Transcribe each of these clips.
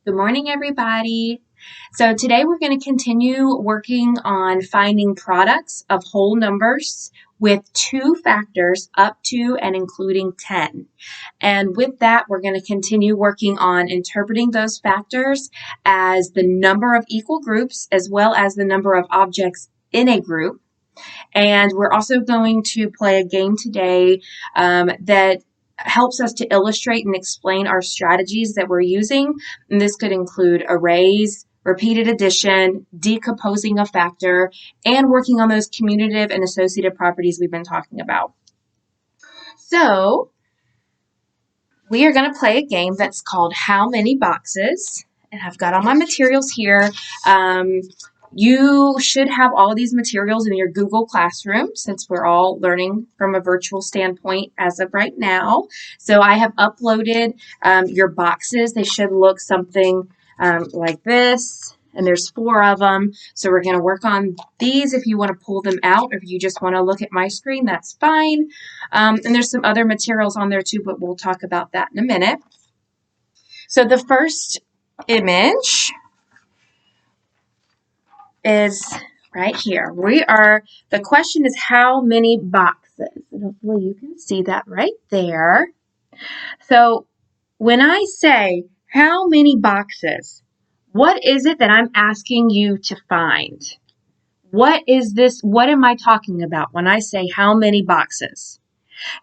Good morning, everybody. So today we're going to continue working on finding products of whole numbers with two factors up to and including 10. And with that, we're going to continue working on interpreting those factors as the number of equal groups as well as the number of objects in a group. And we're also going to play a game today that helps us to illustrate and explain our strategies that we're using. And this could include arrays, repeated addition, decomposing a factor, and working on those commutative and associative properties we've been talking about. So we are going to play a game that's called How Many Boxes? And I've got all my materials here. You should have all of these materials in your Google Classroom since we're all learning from a virtual standpoint as of right now. So I have uploaded your boxes. They should look something like this. And there's 4 of them. So we're going to work on these. If you want to pull them out, or if you just want to look at my screen, that's fine. And there's some other materials on there too, but we'll talk about that in a minute. So the first image is right here. The question is how many boxes? And hopefully you can see that right there. So when I say how many boxes, what is it that I'm asking you to find? What is this? What am I talking about when I say how many boxes?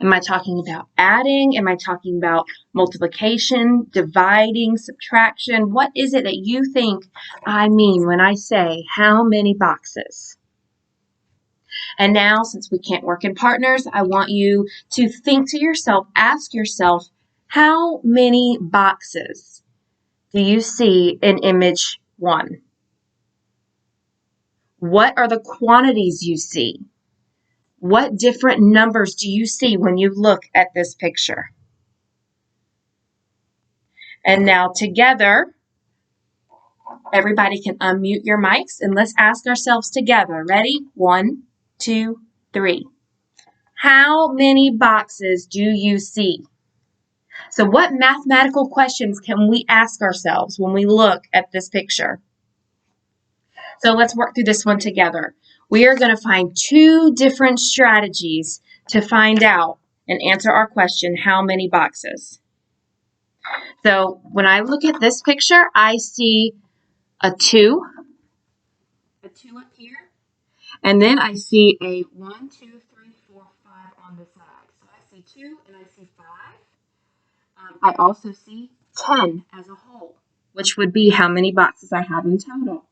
Am I talking about adding? Am I talking about multiplication, dividing, subtraction? What is it that you think I mean when I say how many boxes? And now, since we can't work in partners, I want you to think to yourself, ask yourself, how many boxes do you see in image 1? What are the quantities you see? What different numbers do you see when you look at this picture? And now together, everybody can unmute your mics and let's ask ourselves together. Ready? 1, 2, 3. How many boxes do you see? So what mathematical questions can we ask ourselves when we look at this picture? So let's work through this one together. We are going to find 2 different strategies to find out and answer our question, how many boxes? So when I look at this picture, I see a 2 up here, and then I see a 1, 2, 3, 4, 5 on the side. So I see 2 and I see 5. I also see 10 as a whole, which would be how many boxes I have in total.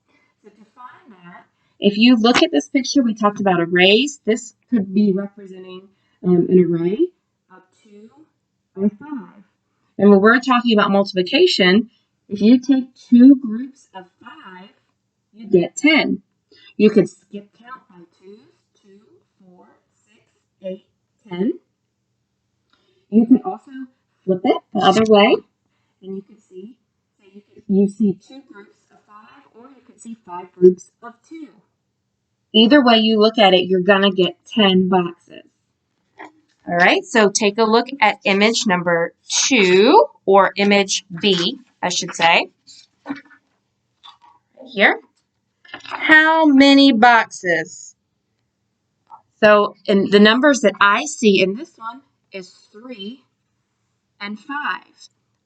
So to find that, if you look at this picture, we talked about arrays. This could be representing an array of 2 by 5. And when we're talking about multiplication, if you take 2 groups of 5, you get 10. You could skip count by 2s, 2, 4, 6, 8, 10. You can also flip it the other way, and you can see, you see 2 groups of 5, or you could see 5 groups of 2. Either way you look at it, you're going to get 10 boxes. All right, so take a look at image number 2, or image B, I should say. Right here. How many boxes? So in the numbers that I see in this one is 3 and 5.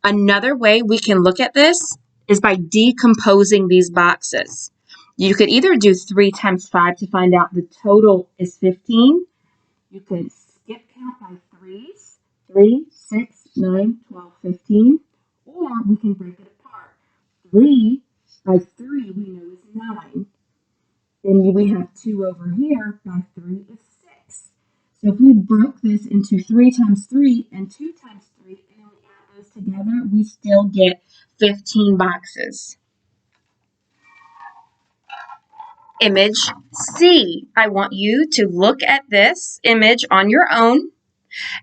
Another way we can look at this is by decomposing these boxes. You could either do 3 times 5 to find out the total is 15. You could skip count by 3s, 3, 6, 9, 12, 15. Or we can break it apart. 3 by 3 we know is 9. Then we have 2 over here by 3 is 6. So if we broke this into 3 times 3 and 2 times 3, and then we add those together, we still get 15 boxes. Image C. I want you to look at this image on your own,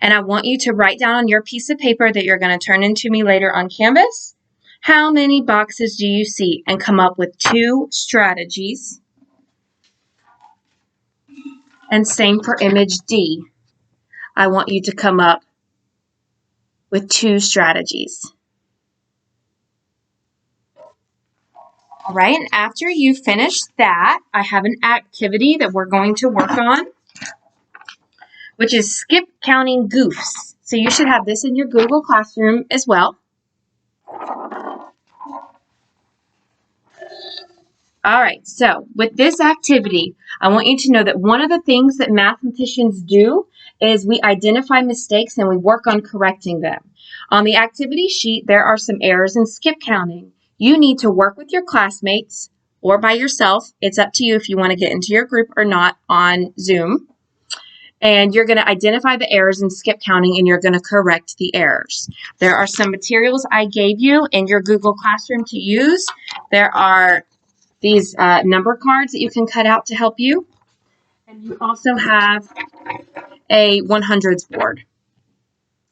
and I want you to write down on your piece of paper that you're going to turn into me later on Canvas, how many boxes do you see, and come up with 2 strategies. And same for image D. I want you to come up with 2 strategies. All right, and after you finish that, I have an activity that we're going to work on, which is skip counting goofs. So you should have this in your Google Classroom as well. All right, so with this activity, I want you to know that one of the things that mathematicians do is we identify mistakes and we work on correcting them. On the activity sheet, there are some errors in skip counting. You need to work with your classmates or by yourself. It's up to you if you want to get into your group or not on Zoom. And you're going to identify the errors in skip counting and you're going to correct the errors. There are some materials I gave you in your Google Classroom to use. There are these number cards that you can cut out to help you. And you also have a 100s board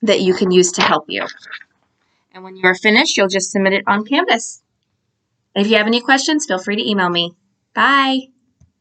that you can use to help you. And when you are finished, you'll just submit it on Canvas. If you have any questions, feel free to email me. Bye.